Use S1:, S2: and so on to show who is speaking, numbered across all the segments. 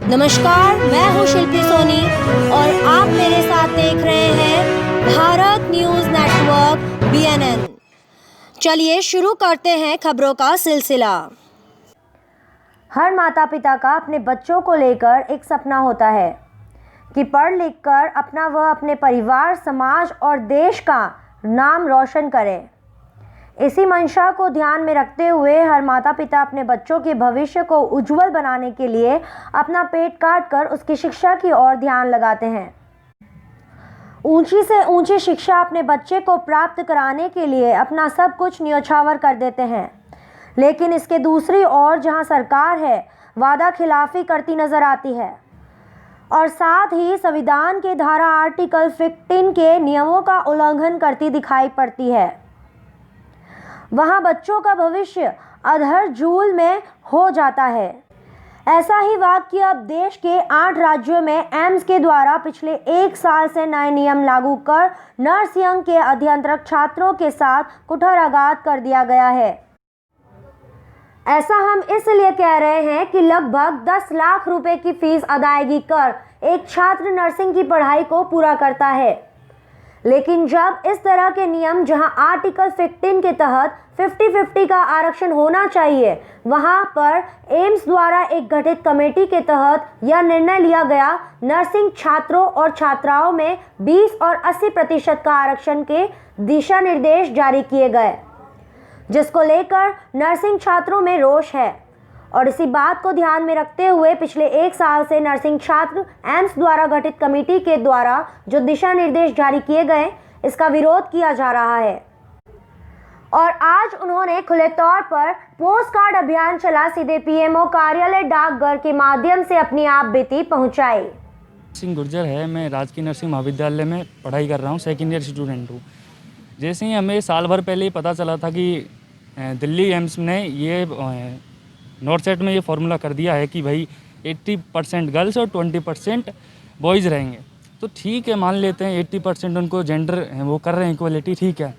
S1: नमस्कार, मैं हूँ शिल्पी सोनी और आप मेरे साथ देख रहे हैं भारत न्यूज़ नेटवर्क BNN। चलिए शुरू करते हैं खबरों का सिलसिला। हर माता पिता का अपने बच्चों को लेकर एक सपना होता है कि पढ़ लिख कर वह अपने परिवार, समाज और देश का नाम रोशन करे। इसी मंशा को ध्यान में रखते हुए हर माता पिता अपने बच्चों के भविष्य को उज्जवल बनाने के लिए अपना पेट काट कर उसकी शिक्षा की ओर ध्यान लगाते हैं। ऊंची से ऊंची शिक्षा अपने बच्चे को प्राप्त कराने के लिए अपना सब कुछ न्योछावर कर देते हैं, लेकिन इसके दूसरी ओर जहां सरकार है वादा खिलाफी करती नजर आती है और साथ ही संविधान के धारा आर्टिकल 15 के नियमों का उल्लंघन करती दिखाई पड़ती है। वहां बच्चों का भविष्य अधर जूल में हो जाता है। ऐसा ही वाकया अब देश के 8 राज्यों में एम्स के द्वारा पिछले 1 साल से नए नियम लागू कर नर्सिंग के अध्ययनरत छात्रों के साथ कुठाराघात कर दिया गया है। ऐसा हम इसलिए कह रहे हैं कि लगभग 10 लाख रुपए की फीस अदायगी कर एक छात्र नर्सिंग की पढ़ाई को पूरा करता है, लेकिन जब इस तरह के नियम जहां आर्टिकल 15 के तहत 50-50 का आरक्षण होना चाहिए, वहां पर एम्स द्वारा एक गठित कमेटी के तहत यह निर्णय लिया गया नर्सिंग छात्रों और छात्राओं में 20 और 80% का आरक्षण के दिशा निर्देश जारी किए गए, जिसको लेकर नर्सिंग छात्रों में रोष है। और इसी बात को ध्यान में रखते हुए पिछले 1 साल से नर्सिंग छात्र एम्स द्वारा गठित कमेटी के द्वारा जो दिशा निर्देश जारी किए गए, इसका विरोध किया जा रहा है। और आज उन्होंने खुले तौर पर पोस्ट कार्ड अभियान चला सीधे PMO कार्यालय डाकघर के माध्यम से अपनी आप बीती पहुंचाई।
S2: सिंह गुर्जर है, मैं राजकीय नर्सिंग महाविद्यालय में पढ़ाई कर रहा हूँ, सेकेंड ईयर स्टूडेंट हूँ। जैसे ही हमें साल भर पहले ही पता चला था कि दिल्ली एम्स ने ये नॉर्थ सेट में ये फार्मूला कर दिया है कि भाई 80% गर्ल्स और 20% बॉयज़ रहेंगे, तो ठीक है, मान लेते हैं 80% उनको जेंडर वो कर रहे हैं, इक्वलिटी, ठीक है।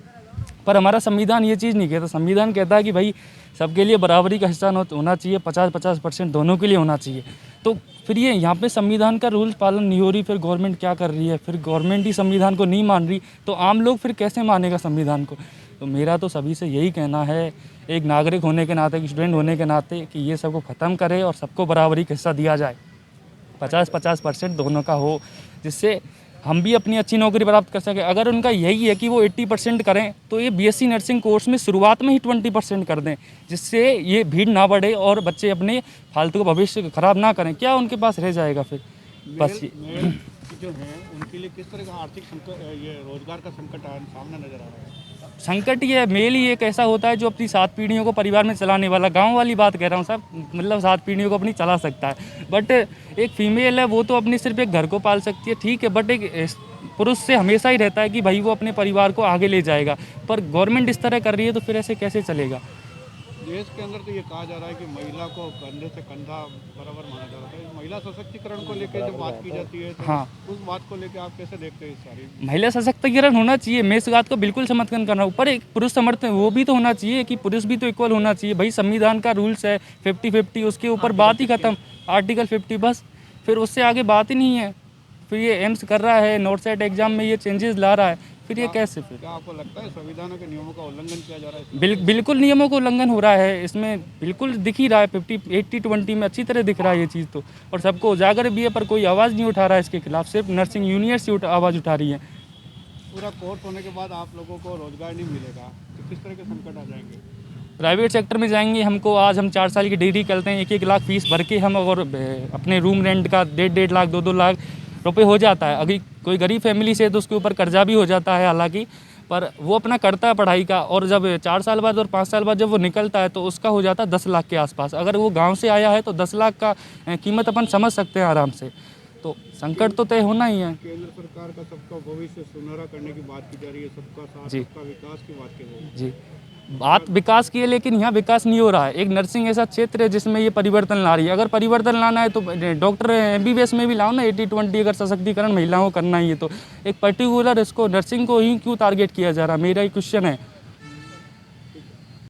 S2: पर हमारा संविधान ये चीज़ नहीं कहता। संविधान कहता है कि भाई सबके लिए बराबरी का हिस्सा होना चाहिए, 50-50% दोनों के लिए होना चाहिए। तो फिर ये यहाँ पे संविधान का रूल पालन नहीं हो रही, फिर गवर्नमेंट क्या कर रही है? फिर गवर्नमेंट ही संविधान को नहीं मान रही, तो आम लोग फिर कैसे मानेगा संविधान को? तो मेरा तो सभी से यही कहना है, एक नागरिक होने के नाते, एक स्टूडेंट होने के नाते, कि ये सबको ख़त्म करे और सबको बराबरी का हिस्सा दिया जाए, 50-50% दोनों का हो, जिससे हम भी अपनी अच्छी नौकरी प्राप्त कर सकें। अगर उनका यही है कि वो 80% करें, तो ये BSc नर्सिंग कोर्स में शुरुआत में ही 20% कर दें, जिससे ये भीड़ ना बढ़े और बच्चे अपने फालतू का भविष्य खराब ना करें। क्या उनके पास रह जाएगा फिर? बस ये
S3: जो हैं उनके लिए किस तरह का आर्थिक संकट, ये रोजगार का संकट सामने नजर आ रहा है?
S2: संकट ये मेल ही एक ऐसा होता है जो अपनी 7 पीढ़ियों को परिवार में चलाने वाला, गांव वाली बात कह रहा हूँ साहब, मतलब 7 पीढ़ियों को अपनी चला सकता है। बट एक फीमेल है, वो तो अपनी सिर्फ एक घर को पाल सकती है, ठीक है, बट एक पुरुष से हमेशा ही रहता है कि भाई वो अपने परिवार को आगे ले जाएगा। पर गवर्नमेंट इस तरह कर रही है, तो फिर ऐसे कैसे चलेगा?
S3: देश के अंदर तो ये कहा जा रहा है कि महिला को कंधे से कंधा बराबर माना जा रहा है। महिला सशक्तिकरण को लेकर जब बात की जाती है, तो
S2: हाँ, उस
S3: बात को लेकर आप कैसे देखते हैं? इस सारी
S2: महिला सशक्तिकरण होना चाहिए, मैं इस बात को बिल्कुल समर्थन कर रहा हूँ, पर एक पुरुष समर्थन वो भी तो होना चाहिए कि पुरुष भी तो इक्वल होना चाहिए। भाई संविधान का रूल्स है 50-50, उसके ऊपर बात ही खत्म, आर्टिकल 50, बस, फिर उससे आगे बात ही नहीं है। फिर ये एम्स कर रहा है, नॉर्थ सेट एग्जाम में ये चेंजेस ला रहा है, फिर ये कैसे? फिर
S3: क्या आपको लगता है संविधान के नियमों का उल्लंघन किया जा रहा है?
S2: बिल्कुल नियमों का उल्लंघन हो रहा है, इसमें बिल्कुल दिख ही रहा है। 50-80-20 में अच्छी तरह दिख रहा है ये चीज़ तो, और सबको उजागर भी है, पर कोई आवाज़ नहीं उठा रहा है इसके खिलाफ, सिर्फ नर्सिंग यूनियन से आवाज़ उठा रही है।
S3: पूरा कोर्स होने के बाद आप लोगों को रोजगार नहीं मिलेगा, तो किस तरह के संकट आ जाएंगे?
S2: प्राइवेट सेक्टर में जाएंगे हमको, आज हम 4 साल की डिग्री करते हैं, 1-1 लाख फीस भर के हम, और अपने रूम रेंट का 1.5 लाख 2-2 लाख रुपए हो जाता है। अभी कोई गरीब फैमिली से तो उसके ऊपर कर्जा भी हो जाता है हालांकि, पर वो अपना करता है पढ़ाई का, और जब 4 साल बाद और 5 साल बाद जब वो निकलता है तो उसका हो जाता है 10 लाख के आसपास। अगर वो गांव से आया है तो 10 लाख का कीमत अपन समझ सकते हैं आराम से। तो संकट तो तय होना ही है।
S3: केंद्र सरकार का सबका भविष्य सुनहरा करने की बात की जा रही है, सबका साथ,
S2: जी,
S3: सबका विकास की बात की जा रही है।
S2: जी, बात विकास की है, लेकिन यहाँ विकास नहीं हो रहा है। एक नर्सिंग ऐसा क्षेत्र है जिसमें ये परिवर्तन ला रही है। अगर परिवर्तन लाना है तो डॉक्टर MBBS में भी लाओ ना, 80-20 अगर सशक्तिकरण महिलाओं को करना ही है तो। एक पर्टिकुलर इसको नर्सिंग को ही क्यों टारगेट किया जा रहा है, मेरा ही क्वेश्चन है।